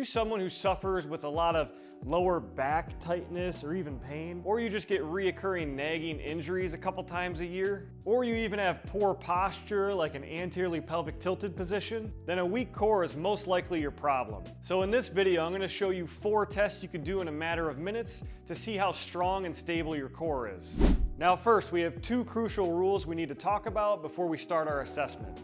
you someone who suffers with a lot of lower back tightness or even pain? Or you just get reoccurring nagging injuries a couple times a year? Or you even have poor posture like an anteriorly pelvic tilted position? Then a weak core is most likely your problem. So in this video, I'm going to show you 4 tests you can do in a matter of minutes to see how strong and stable your core is. Now first, we have 2 crucial rules we need to talk about before we start our assessment.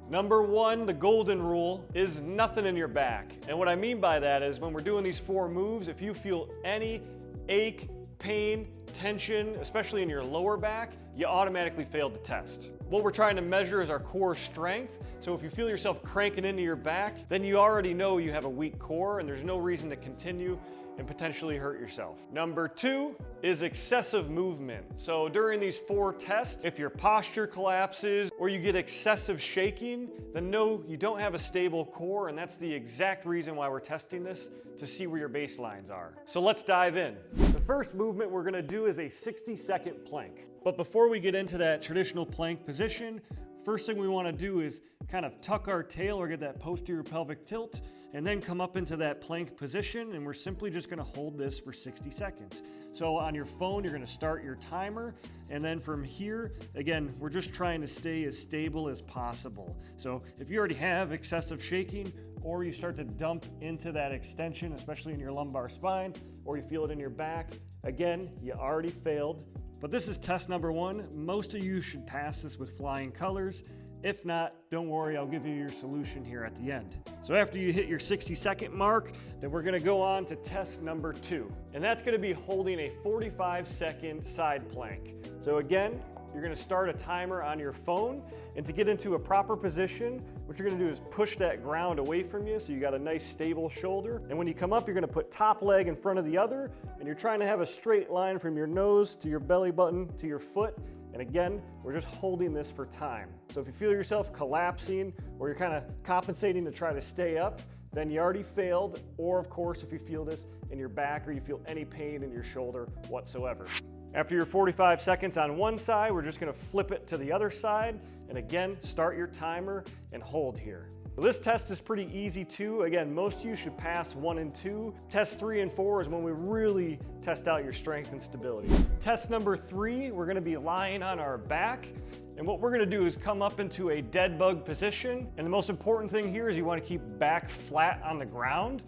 Number 1, the golden rule, is nothing in your back. And what I mean by that is when we're doing these 4 moves, if you feel any ache, pain, tension, especially in your lower back, you automatically failed the test. What we're trying to measure is our core strength. So if you feel yourself cranking into your back, then you already know you have a weak core and there's no reason to continue and potentially hurt yourself. Number 2 is excessive movement. So during these 4 tests, if your posture collapses or you get excessive shaking, then no, you don't have a stable core, and that's the exact reason why we're testing this, to see where your baselines are. So let's dive in. The first movement we're gonna do is a 60-second plank. But before we get into that traditional plank position, first thing we want to do is kind of tuck our tail or get that posterior pelvic tilt and then come up into that plank position, and we're simply just going to hold this for 60 seconds. So on your phone, you're going to start your timer, and then from here, again, we're just trying to stay as stable as possible. So if you already have excessive shaking or you start to dump into that extension, especially in your lumbar spine, or you feel it in your back, again, you already failed. But this is test number 1. Most of you should pass this with flying colors. If not, don't worry, I'll give you your solution here at the end. So after you hit your 60-second mark, then we're gonna go on to test number 2. And that's gonna be holding a 45-second side plank. So again, you're gonna start a timer on your phone, and to get into a proper position, what you're gonna do is push that ground away from you so you got a nice stable shoulder. And when you come up, you're gonna put top leg in front of the other, and you're trying to have a straight line from your nose to your belly button to your foot. And again, we're just holding this for time. So if you feel yourself collapsing or you're kind of compensating to try to stay up, then you already failed. Or of course, if you feel this in your back or you feel any pain in your shoulder whatsoever. After your 45 seconds on one side, we're just gonna flip it to the other side. And again, start your timer and hold here. This test is pretty easy too. Again, most of you should pass 1 and 2. Test 3 and 4 is when we really test out your strength and stability. Test number 3, we're gonna be lying on our back. And what we're gonna do is come up into a dead bug position. And the most important thing here is you wanna keep back flat on the ground.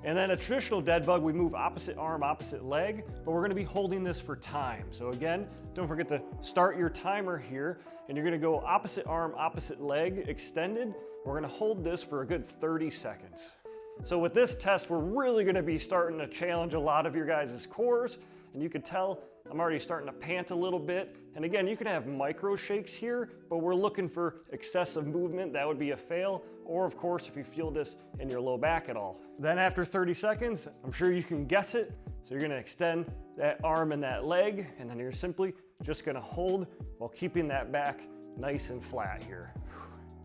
And then a traditional dead bug, we move opposite arm, opposite leg, but we're gonna be holding this for time. So again, don't forget to start your timer here, and you're gonna go opposite arm, opposite leg, extended. We're gonna hold this for a good 30 seconds. So with this test, we're really gonna be starting to challenge a lot of your guys' cores, and you can tell I'm already starting to pant a little bit. And again, you can have micro shakes here, but we're looking for excessive movement. That would be a fail. Or of course, if you feel this in your low back at all. Then after 30 seconds, I'm sure you can guess it. So you're gonna extend that arm and that leg, and then you're simply just gonna hold while keeping that back nice and flat here.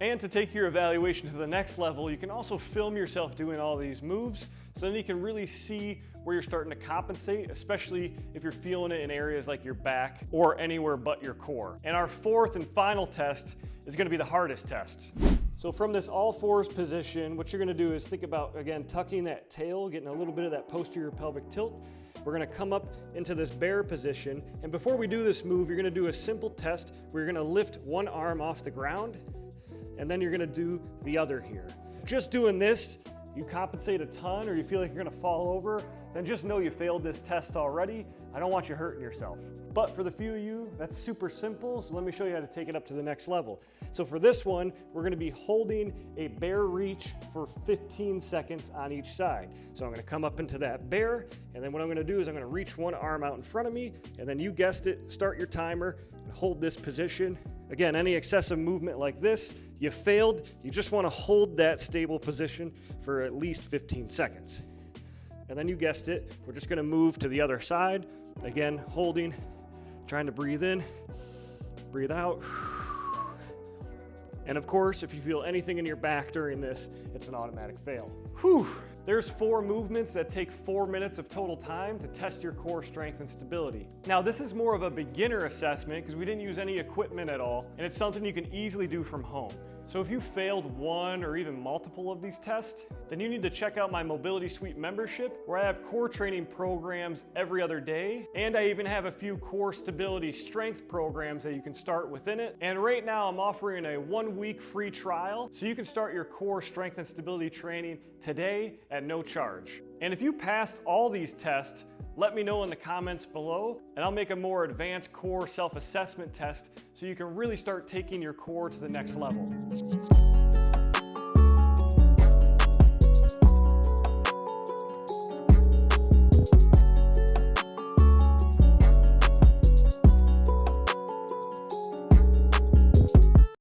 And to take your evaluation to the next level, you can also film yourself doing all these moves, so then you can really see where you're starting to compensate, especially if you're feeling it in areas like your back or anywhere but your core. And our 4th and final test is gonna be the hardest test. So from this all fours position, what you're gonna do is think about, again, tucking that tail, getting a little bit of that posterior pelvic tilt. We're gonna come up into this bear position. And before we do this move, you're gonna do a simple test where you're gonna lift one arm off the ground, and then you're gonna do the other here. If just doing this, you compensate a ton or you feel like you're gonna fall over, then just know you failed this test already. I don't want you hurting yourself. But for the few of you, that's super simple, so let me show you how to take it up to the next level. So for this one, we're gonna be holding a bear reach for 15 seconds on each side. So I'm gonna come up into that bear, and then what I'm gonna do is I'm gonna reach one arm out in front of me, and then you guessed it, start your timer and hold this position. Again, any excessive movement like this, you failed. You just wanna hold that stable position for at least 15 seconds. And then you guessed it, we're just gonna move to the other side. Again, holding, trying to breathe in, breathe out. And of course, if you feel anything in your back during this, it's an automatic fail. Whew. There's 4 movements that take 4 minutes of total time to test your core strength and stability. Now, this is more of a beginner assessment because we didn't use any equipment at all, and it's something you can easily do from home. So if you failed one or even multiple of these tests, then you need to check out my Mobility Suite membership, where I have core training programs every other day, and I even have a few core stability strength programs that you can start within it. And right now I'm offering a 1-week free trial, so you can start your core strength and stability training today at no charge. And if you passed all these tests, let me know in the comments below, and I'll make a more advanced core self-assessment test so you can really start taking your core to the next level.